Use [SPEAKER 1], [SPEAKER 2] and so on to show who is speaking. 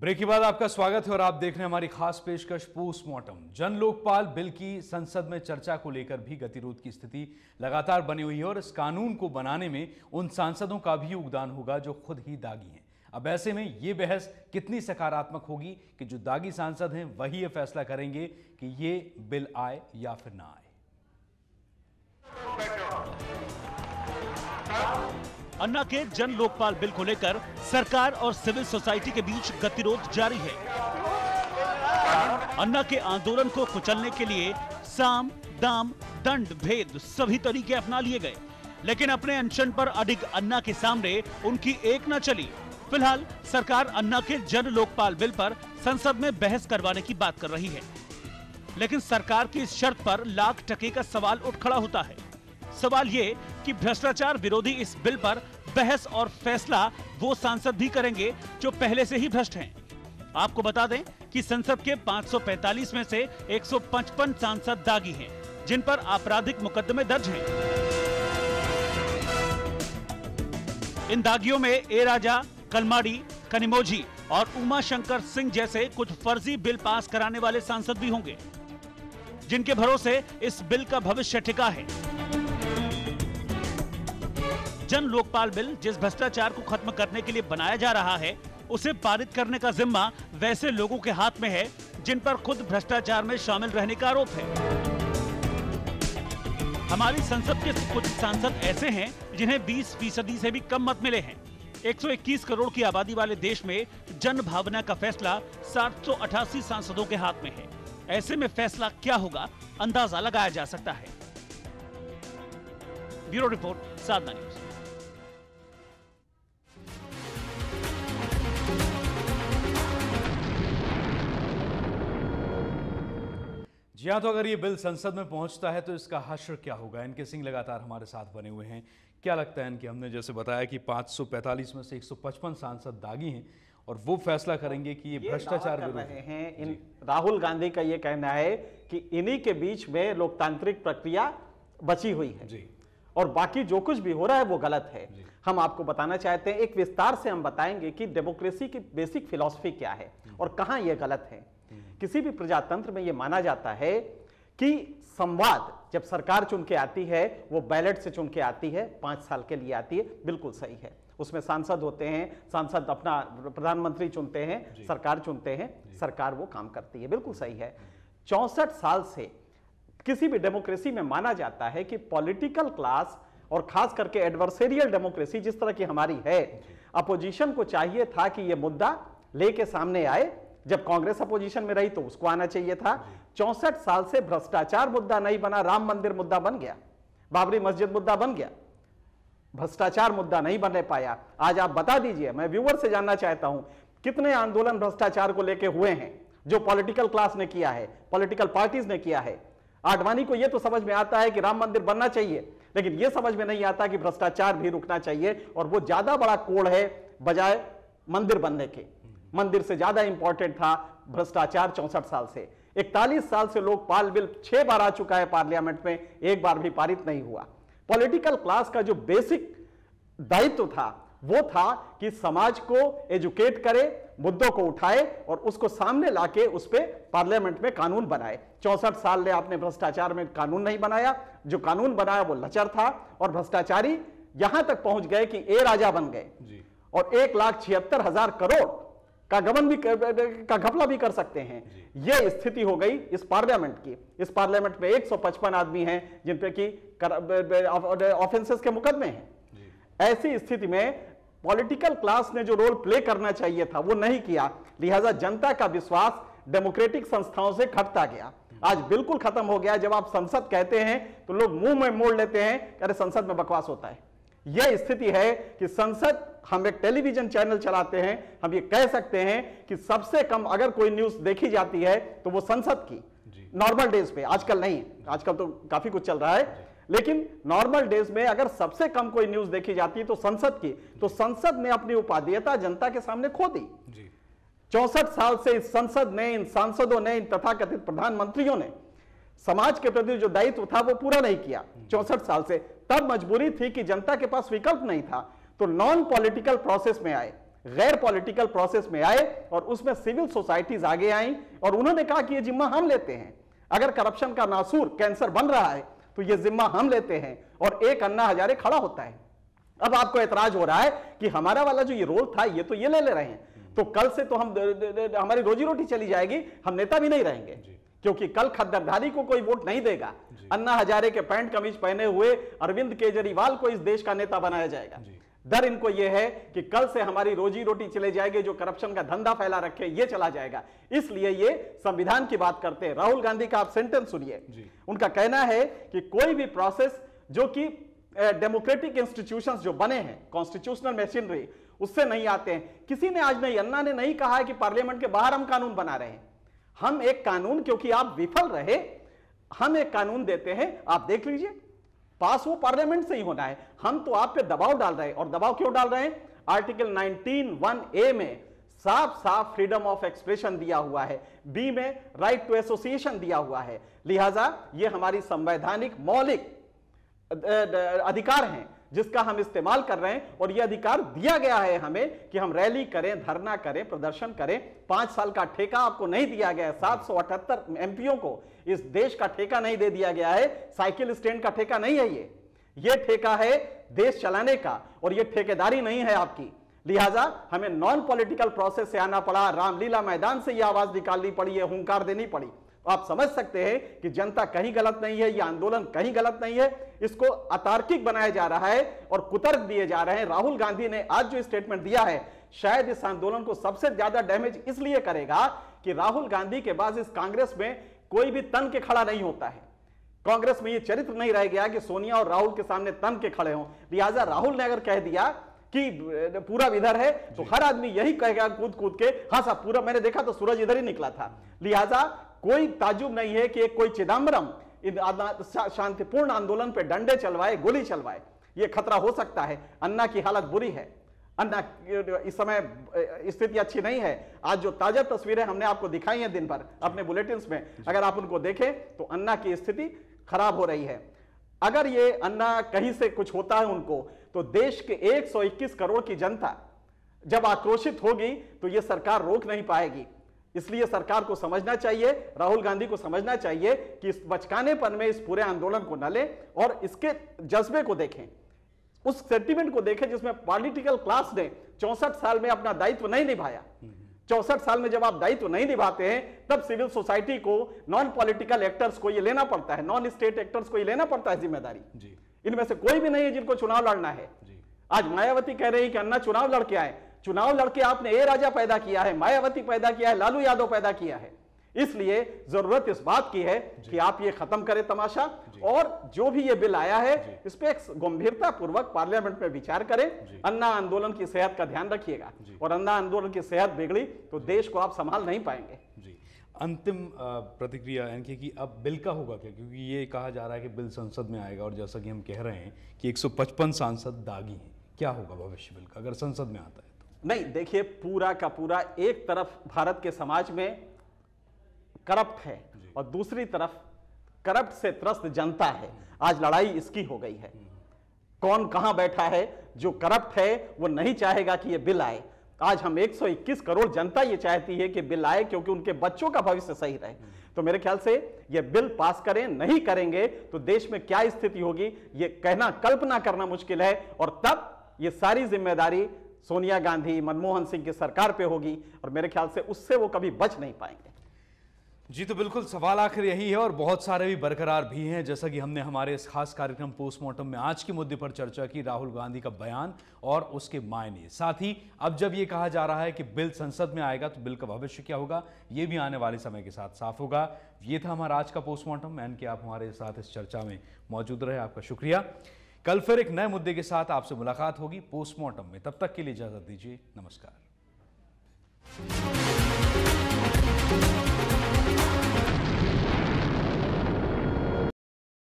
[SPEAKER 1] Break के बाद आपका स्वागत है और आप देख रहे हैं हमारी खास पेशकश पोस्टमार्टम। जन लोकपाल बिल की संसद में चर्चा को लेकर भी गतिरोध की स्थिति लगातार बनी हुई है और इस कानून को बनाने में उन सांसदों का भी योगदान होगा जो खुद ही दागी हैं। अब ऐसे में ये बहस कितनी सकारात्मक होगी कि जो दागी सांसद हैं वही ये फैसला करेंगे कि ये बिल आए या फिर ना आए।
[SPEAKER 2] अन्ना के जन लोकपाल बिल को लेकर सरकार और सिविल सोसाइटी के बीच गतिरोध जारी है। अन्ना के आंदोलन को कुचलने के लिए साम, दाम, दंड, भेद सभी तरीके अपना लिए गए, लेकिन अपने अनशन पर अडिग अन्ना के सामने उनकी एक न चली। फिलहाल सरकार अन्ना के जन लोकपाल बिल पर संसद में बहस करवाने की बात कर रही है, लेकिन सरकार की इस शर्त पर लाख टके का सवाल उठ खड़ा होता है। सवाल ये कि भ्रष्टाचार विरोधी इस बिल पर बहस और फैसला वो सांसद भी करेंगे जो पहले से ही भ्रष्ट हैं। आपको बता दें कि संसद के 545 में से 155 सांसद दागी हैं, जिन पर आपराधिक मुकदमे दर्ज हैं। इन दागियों में ए राजा, कलमाड़ी, कनिमोझी और उमा शंकर सिंह जैसे कुछ फर्जी बिल पास कराने वाले सांसद भी होंगे, जिनके भरोसे इस बिल का भविष्य टिका है। जन लोकपाल बिल जिस भ्रष्टाचार को खत्म करने के लिए बनाया जा रहा है, उसे पारित करने का जिम्मा वैसे लोगों के हाथ में है जिन पर खुद भ्रष्टाचार में शामिल रहने का आरोप है। हमारी संसद के कुछ सांसद ऐसे हैं जिन्हें 20% से भी कम मत मिले हैं। 121 करोड़ की आबादी वाले देश में जन भावना का फैसला 788 सांसदों के हाथ में है। ऐसे में फैसला क्या होगा, अंदाजा लगाया जा सकता है। ब्यूरो रिपोर्ट, साधना न्यूज।
[SPEAKER 1] जी हाँ, तो अगर ये बिल संसद में पहुंचता है तो इसका हश्र क्या होगा। इनके सिंह लगातार हमारे साथ बने हुए हैं। क्या लगता है इनके? हमने जैसे बताया कि 545 में से 155 सांसद दागी हैं और वो फैसला करेंगे कि ये भ्रष्टाचार कर रहे हैं।
[SPEAKER 3] इन राहुल गांधी का ये कहना है कि इन्हीं के बीच में लोकतांत्रिक प्रक्रिया बची हुई है जी, और बाकी जो कुछ भी हो रहा है वो गलत है। हम आपको बताना चाहते हैं, एक विस्तार से हम बताएंगे कि डेमोक्रेसी की बेसिक फिलॉसफी क्या है और कहां ये गलत है। किसी भी प्रजातंत्र में यह माना जाता है कि संवाद जब सरकार चुन के आती है वो बैलेट से चुन के आती है, 5 साल के लिए आती है, बिल्कुल सही है। उसमें सांसद होते हैं, सांसद अपना प्रधानमंत्री चुनते हैं, सरकार चुनते हैं, सरकार वो काम करती है, बिल्कुल सही है। 64 साल से किसी भी डेमोक्रेसी में माना जाता है कि पॉलिटिकल क्लास और खास करके एडवर्सेरियल डेमोक्रेसी जिस तरह की हमारी है, अपोजिशन को चाहिए था कि यह मुद्दा लेके सामने आए। जब कांग्रेस अपोजिशन में रही तो उसको आना चाहिए था। 64 साल से भ्रष्टाचार मुद्दा नहीं बना, राम मंदिर मुद्दा बन गया, बाबरी मस्जिद मुद्दा बन गया, भ्रष्टाचार मुद्दा नहीं बन पाया। आज आप बता दीजिए, मैं व्यूअर से जानना चाहता हूं, कितने आंदोलन भ्रष्टाचार को लेकर हुए हैं जो पॉलिटिकल क्लास ने किया है, पॉलिटिकल पार्टीज ने किया है। आडवाणी को यह तो समझ में आता है कि राम मंदिर बनना चाहिए, लेकिन यह समझ में नहीं आता कि भ्रष्टाचार भी रुकना चाहिए, और वो ज्यादा बड़ा कोड़ है बजाय मंदिर बनने के। मंदिर से ज्यादा इंपॉर्टेंट था भ्रष्टाचार। 64 साल से 41 साल से लोकपाल बिल 6 बार आ चुका है पार्लियामेंट में, एक बार भी पारित नहीं हुआ। पॉलिटिकल क्लास का जो बेसिक दायित्व था वो था कि समाज को एजुकेट करे, मुद्दों को उठाए और उसको सामने लाके उस पर पार्लियामेंट में कानून बनाए। 64 साल में आपने भ्रष्टाचार में कानून नहीं बनाया, जो कानून बनाया वो लचर था, और भ्रष्टाचारी यहां तक पहुंच गए कि ए राजा बन गए और 1,76,000 करोड़ का गबन भी का घपला भी कर सकते हैं। यह स्थिति हो गई इस पार्लियामेंट की। इस पार्लियामेंट में 155 आदमी हैं जिन पे की ऑफेंसेस के मुकदमे हैं। ऐसी स्थिति में पॉलिटिकल क्लास ने जो रोल प्ले करना चाहिए था वो नहीं किया, लिहाजा जनता का विश्वास डेमोक्रेटिक संस्थाओं से घटता गया। आज बिल्कुल खत्म हो गया। जब आप संसद कहते हैं तो लोग मुंह में मोड़ लेते हैं, अरे संसद में बकवास होता है। यह स्थिति है कि संसद, हम एक टेलीविजन चैनल चलाते हैं, हम ये कह सकते हैं कि सबसे कम अगर कोई न्यूज देखी जाती है तो वो संसद की, नॉर्मल डेज पे, आजकल नहीं, आजकल तो काफी कुछ चल रहा है, लेकिन नॉर्मल डेज में अगर सबसे कम कोई न्यूज देखी जाती है तो संसद की। तो संसद ने अपनी उपादेयता जनता के सामने खो दी। 64 साल से इस संसद ने, इन सांसदों ने, इन तथाकथित प्रधानमंत्रियों ने समाज के प्रति जो दायित्व था वो पूरा नहीं किया 64 साल से। तब मजबूरी थी कि जनता के पास विकल्प नहीं था, तो नॉन पॉलिटिकल प्रोसेस में आए। गैर पॉलिटिकल प्रोसेस में आए और उसमें सिविल सोसाइटीज आगे आई और उन्होंने कहा कि ये जिम्मा हम लेते हैं। अगर करप्शन का नासूर कैंसर बन रहा है तो ये जिम्मा हम लेते हैं और एक अन्ना हजारे खड़ा होता है। अब आपको एतराज हो रहा है कि हमारा वाला जो ये रोल था ये तो ये ले रहे हैं, तो कल से तो हम हमारी रोजी रोटी चली जाएगी, हम नेता भी नहीं रहेंगे, क्योंकि कल खद्दरधारी को कोई वोट नहीं देगा। अन्ना हजारे के पैंट कमीज पहने हुए अरविंद केजरीवाल को इस देश का नेता बनाया जाएगा। डर इनको यह है कि कल से हमारी रोजी रोटी चले जाएगी, जो करप्शन का धंधा फैला रखे ये चला जाएगा। इसलिए ये संविधान की बात करते हैं। राहुल गांधी का आप सेंटेंस सुनिए, उनका कहना है कि कोई भी प्रोसेस जो कि डेमोक्रेटिक इंस्टीट्यूशंस जो बने हैं, कॉन्स्टिट्यूशनल मशीनरी, उससे नहीं आते हैं। किसी ने आज नहीं, अन्ना ने नहीं कहा है कि पार्लियामेंट के बाहर हम कानून बना रहे हैं। हम एक कानून, क्योंकि आप विफल रहे, हम एक कानून देते हैं, आप देख लीजिए, पास वो पार्लियामेंट से ही होना है। हम तो आप पे दबाव डाल रहे हैं, और दबाव क्यों डाल रहे हैं? आर्टिकल 19(1)(a) में साफ साफ फ्रीडम ऑफ एक्सप्रेशन दिया हुआ है, बी में राइट टू एसोसिएशन दिया हुआ है। लिहाजा ये हमारी संवैधानिक मौलिक अधिकार हैं जिसका हम इस्तेमाल कर रहे हैं, और यह अधिकार दिया गया है हमें कि हम रैली करें, धरना करें, प्रदर्शन करें। 5 साल का ठेका आपको नहीं दिया गया है। 778 एमपीओ को इस देश का ठेका नहीं दे दिया गया है। साइकिल स्टैंड का ठेका नहीं है ये ठेका है देश चलाने का, और ये ठेकेदारी नहीं है आपकी। लिहाजा हमें नॉन पॉलिटिकल प्रोसेस से आना पड़ा, रामलीला मैदान से यह आवाज निकालनी पड़ी है, हुंकार देनी पड़ी। आप समझ सकते हैं कि जनता कहीं गलत नहीं है, यह आंदोलन कहीं गलत नहीं है। इसको अतार्किक बनाया जा रहा है और कुतर्क दिए जा रहे हैं। राहुल गांधी ने आज जो स्टेटमेंट दिया है, शायद इस आंदोलन को सबसे ज्यादा डैमेज इसलिए करेगा कि राहुल गांधी के बाद इस कांग्रेस में कोई भी तन के खड़ा नहीं होता है। कांग्रेस में यह चरित्र नहीं रह गया कि सोनिया और राहुल के सामने तन के खड़े हों। लिहाजा राहुल ने अगर कह दिया कि पूरा इधर है, तो हर आदमी यही कहेगा कूद कूद के, हाँ साहब पूरा, मैंने देखा तो सूरज इधर ही निकला था। लिहाजा कोई ताजुब नहीं है कि एक कोई चिदम्बरम शांतिपूर्ण आंदोलन पे डंडे चलवाए, गोली चलवाए। यह खतरा हो सकता है। अन्ना की हालत बुरी है, अन्ना इस समय स्थिति अच्छी नहीं है। आज जो ताजा तस्वीरें हमने आपको दिखाई हैं दिन भर अपने बुलेटिन्स में, अगर आप उनको देखें तो अन्ना की स्थिति खराब हो रही है। अगर ये अन्ना कहीं से कुछ होता है उनको, तो देश के 121 करोड़ की जनता जब आक्रोशित होगी तो ये सरकार रोक नहीं पाएगी। इसलिए सरकार को समझना चाहिए, राहुल गांधी को समझना चाहिए कि इस बचकानेपन में इस पूरे आंदोलन को न लें और इसके जज्बे को देखें, उस सेंटिमेंट को देखें जिसमें पॉलिटिकल क्लास ने 64 साल में अपना दायित्व नहीं निभाया। 64 साल में जब आप दायित्व नहीं निभाते हैं, तब सिविल सोसाइटी को, नॉन पॉलिटिकल एक्टर्स को ये लेना पड़ता है, नॉन स्टेट एक्टर्स को ये लेना पड़ता है जिम्मेदारी। इनमें से कोई भी नहीं है जिनको चुनाव लड़ना है। आज मायावती कह रही कि अन्ना चुनाव लड़के आए। चुनाव लड़के आपने ए राजा पैदा किया है, मायावती पैदा किया है, लालू यादव पैदा किया है। इसलिए जरूरत इस बात की है कि आप ये खत्म करें तमाशा, और जो भी ये बिल आया है इस पे गंभीरता पूर्वक पार्लियामेंट में विचार करें। अन्ना आंदोलन की सेहत का ध्यान रखिएगा, और अन्ना आंदोलन की सेहत बिगड़ी तो देश को आप संभाल नहीं पाएंगे।
[SPEAKER 1] अंतिम प्रतिक्रिया इनकी कि अब बिल का होगा क्या, क्योंकि ये कहा जा रहा है कि बिल संसद में आएगा, और जैसा कि हम कह रहे हैं कि 155 सांसद दागी हैं। क्या होगा भविष्य बिल का अगर संसद में आता है?
[SPEAKER 3] नहीं, देखिए, पूरा का पूरा एक तरफ भारत के समाज में करप्ट है और दूसरी तरफ करप्ट से त्रस्त जनता है। आज लड़ाई इसकी हो गई है। कौन कहां बैठा है? जो करप्ट है वो नहीं चाहेगा कि ये बिल आए। आज हम 121 करोड़ जनता ये चाहती है कि बिल आए, क्योंकि उनके बच्चों का भविष्य सही रहे। तो मेरे ख्याल से ये बिल पास करें, नहीं करेंगे तो देश में क्या स्थिति होगी ये कहना, कल्पना करना मुश्किल है। और तब ये सारी जिम्मेदारी सोनिया गांधी, मनमोहन सिंह की सरकार पे होगी, और मेरे ख्याल से उससे वो कभी बच नहीं पाएंगे।
[SPEAKER 1] जी, तो बिल्कुल सवाल आखिर यही है, और बहुत सारे भी बरकरार भी हैं। जैसा कि हमने हमारे इस खास कार्यक्रम पोस्टमार्टम में आज के मुद्दे पर चर्चा की, राहुल गांधी का बयान और उसके मायने। साथ ही अब जब ये कहा जा रहा है कि बिल संसद में आएगा तो बिल का भविष्य क्या होगा, ये भी आने वाले समय के साथ साफ होगा। ये था हमारा आज का पोस्टमार्टम। एंड कि आप हमारे साथ इस चर्चा में मौजूद रहे, आपका शुक्रिया। कल फिर एक नए मुद्दे के साथ आपसे मुलाकात होगी पोस्टमार्टम में। तब तक के लिए इजाजत दीजिए, नमस्कार।